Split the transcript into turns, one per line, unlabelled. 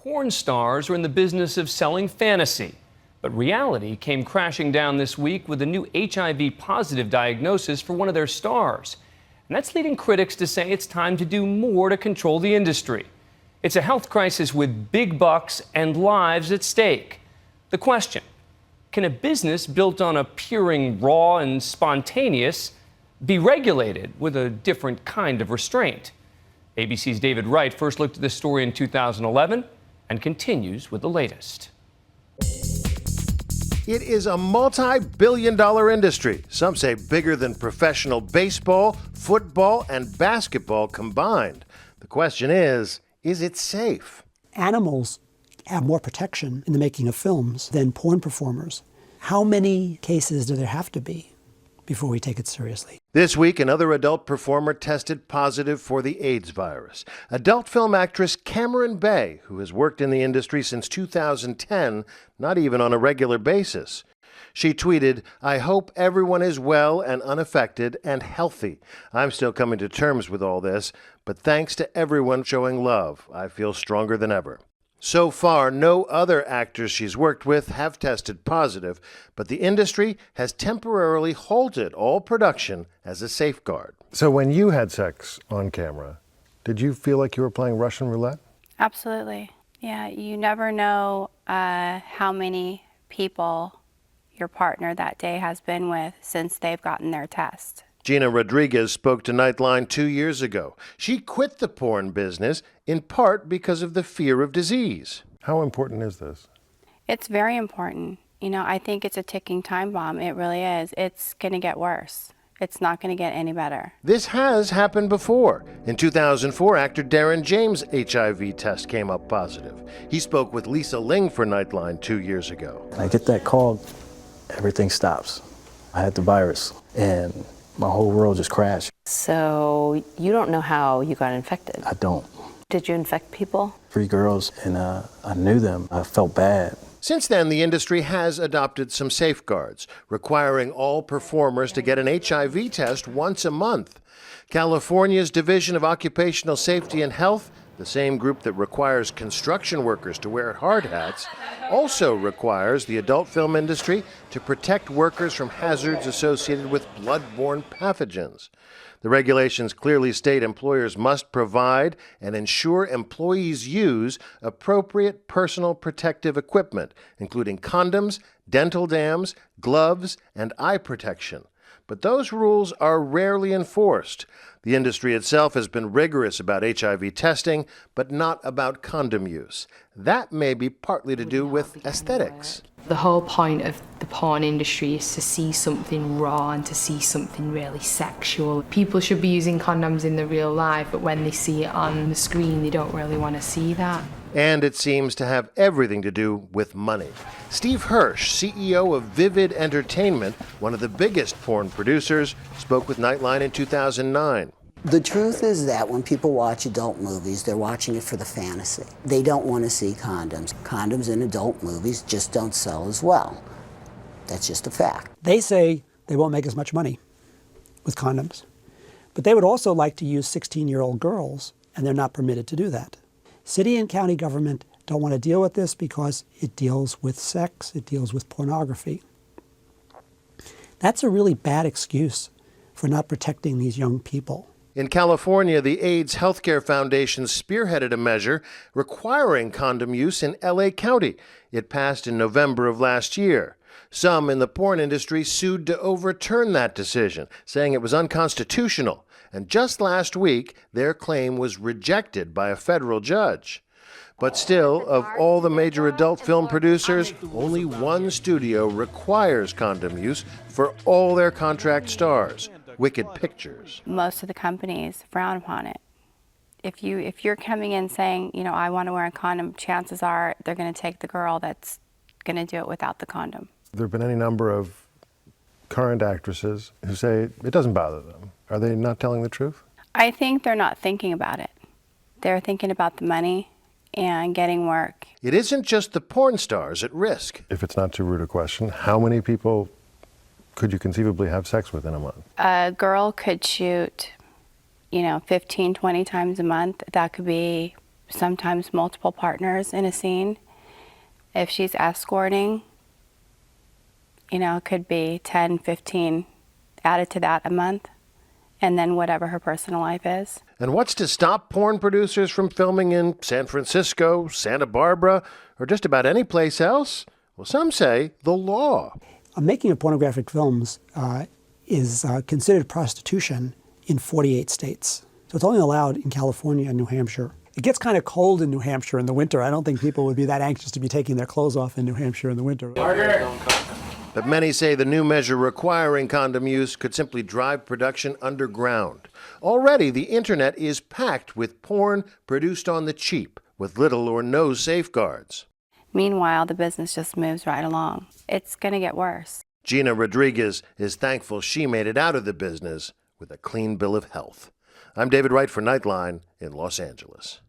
Porn stars are in the business of selling fantasy. But reality came crashing down this week with a new HIV positive diagnosis for one of their stars. And that's leading critics to say it's time to do more to control the industry. It's a health crisis with big bucks and lives at stake. The question, can a business built on appearing raw and spontaneous be regulated with a different kind of restraint? ABC's David Wright first looked at this story in 2011 and continues with the latest.
It is a multi-billion-dollar industry. Some say bigger than professional baseball, football, and basketball combined. The question is it safe?
Animals have more protection in the making of films than porn performers. How many cases do there have to be before we take it seriously?
This week, another adult performer tested positive for the AIDS virus. Adult film actress Cameron Bay, who has worked in the industry since 2010, not even on a regular basis. She tweeted, "I hope everyone is well and unaffected and healthy. I'm still coming to terms with all this, but thanks to everyone showing love, I feel stronger than ever." So far, no other actors she's worked with have tested positive, but the industry has temporarily halted all production as a safeguard.
So when you had sex on camera, did you feel like you were playing Russian roulette?
Absolutely. Yeah, you never know how many people your partner that day has been with since they've gotten their test.
Gina Rodriguez spoke to Nightline 2 years ago. She quit the porn business in part because of the fear of disease.
How important is this?
It's very important. You know, I think it's a ticking time bomb. It really is. It's going to get worse. It's not going to get any better.
This has happened before. In 2004, actor Darren James' HIV test came up positive. He spoke with Lisa Ling for Nightline 2 years ago.
I get that call, everything stops. I had the virus, and my whole world just crashed.
So you don't know how you got infected?
I don't.
Did you infect people?
3 girls, and I knew them. I felt bad.
Since then, the industry has adopted some safeguards, requiring all performers to get an HIV test once a month. California's Division of Occupational Safety and Health, the same group that requires construction workers to wear hard hats, also requires the adult film industry to protect workers from hazards associated with blood-borne pathogens. The regulations clearly state employers must provide and ensure employees use appropriate personal protective equipment, including condoms, dental dams, gloves, and eye protection. But those rules are rarely enforced. The industry itself has been rigorous about HIV testing, but not about condom use. That may be partly to do with aesthetics.
The whole point of the porn industry is to see something raw and to see something really sexual. People should be using condoms in the real life, but when they see it on the screen, they don't really want to see that.
And it seems to have everything to do with money. Steve Hirsch, CEO of Vivid Entertainment, one of the biggest porn producers, spoke with Nightline in 2009.
The truth is that when people watch adult movies, they're watching it for the fantasy. They don't want to see condoms. Condoms in adult movies just don't sell as well. That's just a fact.
They say they won't make as much money with condoms, but they would also like to use 16-year-old girls, and they're not permitted to do that. City and county government don't want to deal with this because it deals with sex, it deals with pornography. That's a really bad excuse for not protecting these young people.
In California, the AIDS Healthcare Foundation spearheaded a measure requiring condom use in LA County. It passed in November of last year. Some in the porn industry sued to overturn that decision, saying it was unconstitutional. And just last week, their claim was rejected by a federal judge. But still, of all the major adult film producers, only one studio requires condom use for all their contract stars. Wicked Pictures.
Most of the companies frown upon it. If you're coming in saying, you know, I want to wear a condom, chances are they're going to take the girl that's going to do it without the condom.
There have been any number of current actresses who say it doesn't bother them. Are they not telling the truth?
I think they're not thinking about it. They're thinking about the money and getting work.
It isn't just the porn stars at risk.
If it's not too rude a question, how many people could you conceivably have sex with in a month?
A girl could shoot, 15, 20 times a month. That could be sometimes multiple partners in a scene. If she's escorting, it could be 10, 15 added to that a month, and then whatever her personal life is.
And what's to stop porn producers from filming in San Francisco, Santa Barbara, or just about any place else? Well, some say the law.
Making of pornographic films is considered prostitution in 48 states. So it's only allowed in California and New Hampshire. It gets kind of cold in New Hampshire in the winter. I don't think people would be that anxious to be taking their clothes off in New Hampshire in the winter.
But many say the new measure requiring condom use could simply drive production underground. Already, the internet is packed with porn produced on the cheap, with little or no safeguards.
Meanwhile, the business just moves right along. It's going to get worse.
Gina Rodriguez is thankful she made it out of the business with a clean bill of health. I'm David Wright for Nightline in Los Angeles.